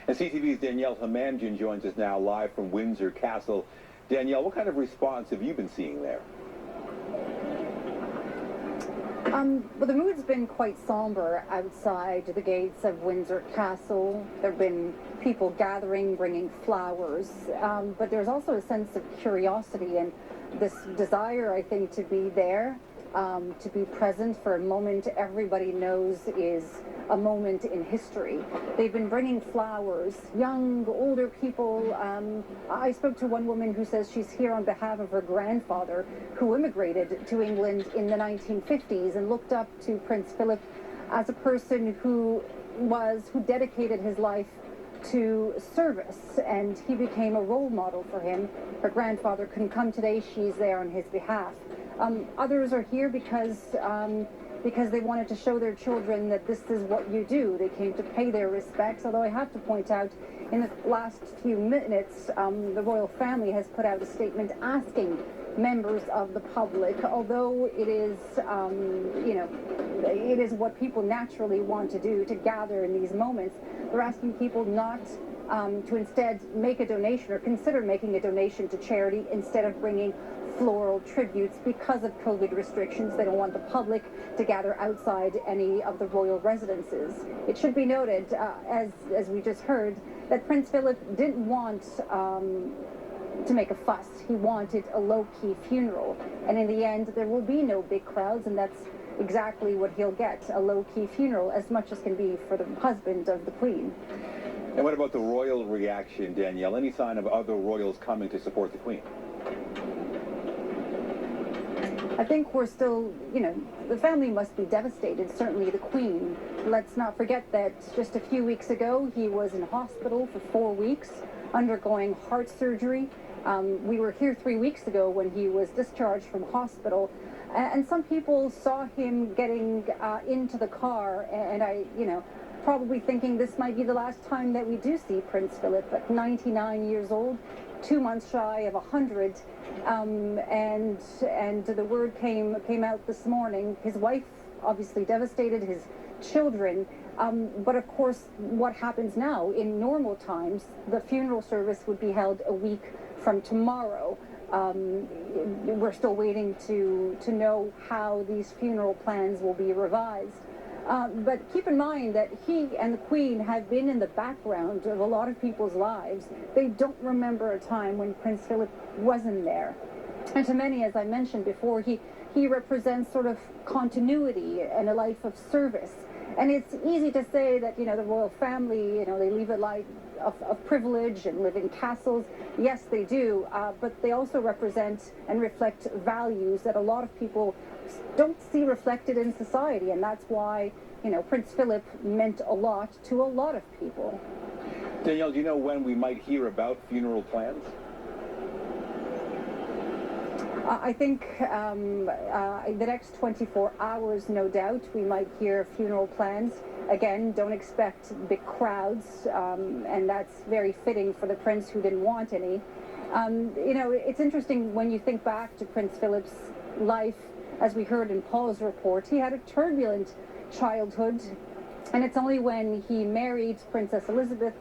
And CTV's Danielle Hamamdjian joins us now live from Windsor Castle. Danielle, what kind of response have you been seeing there? Well, the mood's been quite somber outside the gates of Windsor Castle. There have been people gathering, bringing flowers, but there's also a sense of curiosity and this desire, I think, to be there, to be present for a moment everybody knows is a moment in history. They've been bringing flowers, young, older people. I spoke to one woman who says she's here on behalf of her grandfather, who immigrated to England in the 1950s and looked up to Prince Philip as a person who dedicated his life to service, and he became a role model for him. Her grandfather couldn't come today. She's there on his behalf. Others are here because they wanted to show their children that this is what you do. They came to pay their respects, although I have to point out, in the last few minutes, the royal family has put out a statement asking members of the public, although it is, it is what people naturally want to do, to gather in these moments. They're asking people not to instead make a donation or consider making a donation to charity instead of bringing floral tributes because of COVID restrictions. They don't want the public to gather outside any of the royal residences. It should be noted, as we just heard, that Prince Philip didn't want to make a fuss. He wanted a low-key funeral, and in the end there will be no big crowds, and that's exactly what he'll get, a low-key funeral, as much as can be for the husband of the Queen. And what about the royal reaction, Danielle? Any sign of other royals coming to support the Queen? I think we're still, the family must be devastated, certainly the Queen. Let's not forget that just a few weeks ago, he was in hospital for 4 weeks, undergoing heart surgery. We were here 3 weeks ago when he was discharged from hospital, and some people saw him getting into the car, and probably thinking this might be the last time that we do see Prince Philip at 99 years old, 2 months shy of 100, and the word came out this morning. His wife obviously devastated, his children, but of course what happens now, in normal times, the funeral service would be held a week from tomorrow. We're still waiting to know how these funeral plans will be revised. But keep in mind that he and the Queen have been in the background of a lot of people's lives. They don't remember a time when Prince Philip wasn't there. And to many, as I mentioned before, he represents sort of continuity and a life of service. And it's easy to say that, the royal family, they live a life of privilege and live in castles. Yes, they do, but they also represent and reflect values that a lot of people don't see reflected in society, and that's why, Prince Philip meant a lot to a lot of people. Danielle, do you know when we might hear about funeral plans? I think the next 24 hours, no doubt, we might hear funeral plans. Again, don't expect big crowds, and that's very fitting for the prince, who didn't want any. It's interesting when you think back to Prince Philip's life. As we heard in Paul's report, he had a turbulent childhood, and it's only when he married Princess Elizabeth,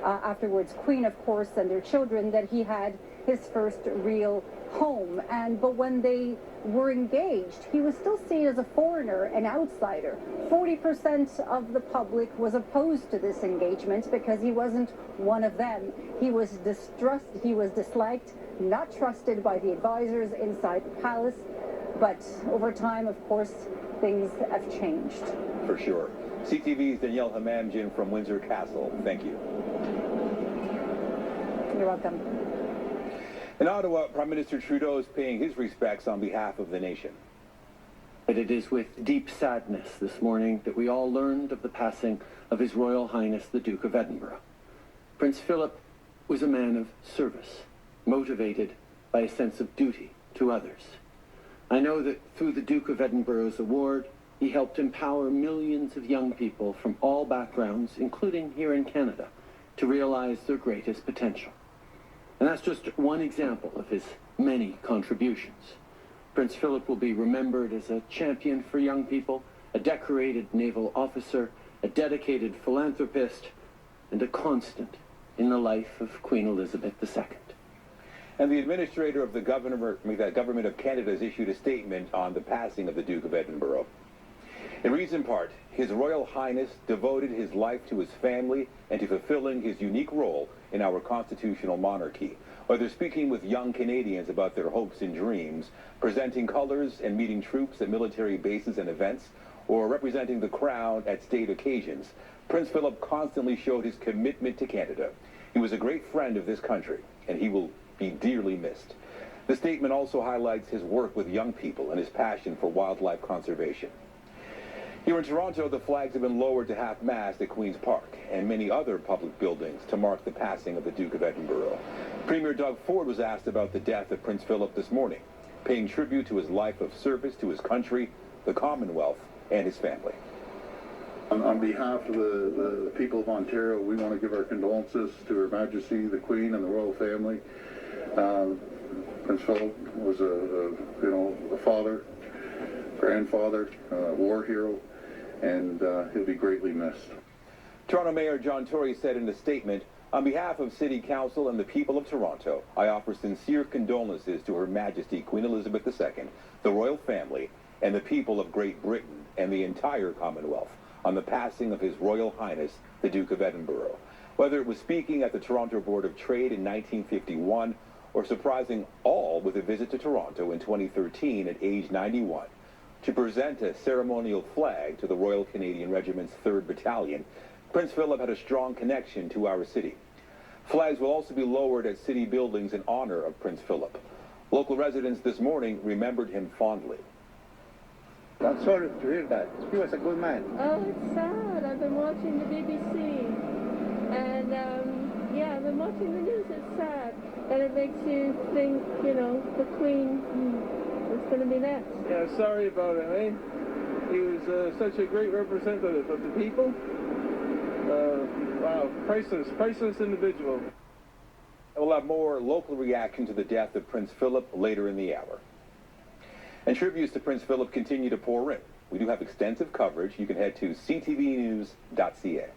afterwards Queen, of course, and their children, that he had his first real home. But when they were engaged, he was still seen as a foreigner, an outsider. 40% of the public was opposed to this engagement because he wasn't one of them. He was disliked, not trusted by the advisors inside the palace. But over time, of course, things have changed. For sure. CTV's Danielle Hamamdjian from Windsor Castle. Thank you. You're welcome. In Ottawa, Prime Minister Trudeau is paying his respects on behalf of the nation. But it is with deep sadness this morning that we all learned of the passing of His Royal Highness the Duke of Edinburgh. Prince Philip was a man of service, motivated by a sense of duty to others. I know that through the Duke of Edinburgh's award, he helped empower millions of young people from all backgrounds, including here in Canada, to realize their greatest potential. And that's just one example of his many contributions. Prince Philip will be remembered as a champion for young people, a decorated naval officer, a dedicated philanthropist, and a constant in the life of Queen Elizabeth II. And the administrator of the government of Canada has issued a statement on the passing of the Duke of Edinburgh. It reads in part, His Royal Highness devoted his life to his family and to fulfilling his unique role in our constitutional monarchy. Whether speaking with young Canadians about their hopes and dreams, presenting colors and meeting troops at military bases and events, or representing the Crown at state occasions, Prince Philip constantly showed his commitment to Canada. He was a great friend of this country, and he will be dearly missed. The statement also highlights his work with young people and his passion for wildlife conservation. Here in Toronto, the flags have been lowered to half-mast at Queen's Park and many other public buildings to mark the passing of the Duke of Edinburgh. Premier Doug Ford was asked about the death of Prince Philip this morning, paying tribute to his life of service to his country, the Commonwealth, and his family. On behalf of the people of Ontario, we want to give our condolences to Her Majesty, the Queen, and the royal family. Prince Philip was a father, grandfather, war hero, and he'll be greatly missed. Toronto Mayor John Tory said in a statement, on behalf of City Council and the people of Toronto, I offer sincere condolences to Her Majesty Queen Elizabeth II, the royal family, and the people of Great Britain and the entire Commonwealth on the passing of His Royal Highness, the Duke of Edinburgh. Whether it was speaking at the Toronto Board of Trade in 1951 or surprising all with a visit to Toronto in 2013 at age 91 to present a ceremonial flag to the Royal Canadian Regiment's 3rd Battalion, Prince Philip had a strong connection to our city. Flags will also be lowered at city buildings in honor of Prince Philip. Local residents this morning remembered him fondly. I'm sorry to hear that. He was a good man. Oh, it's sad. I've been watching the BBC, and yeah, I've been watching the news. It's sad, and it makes you think, you know, the Queen is going to be next. Yeah, sorry about it, eh? He was such a great representative of the people. Wow, priceless individual. We'll have more local reaction to the death of Prince Philip later in the hour. And tributes to Prince Philip continue to pour in. We do have extensive coverage. You can head to ctvnews.ca.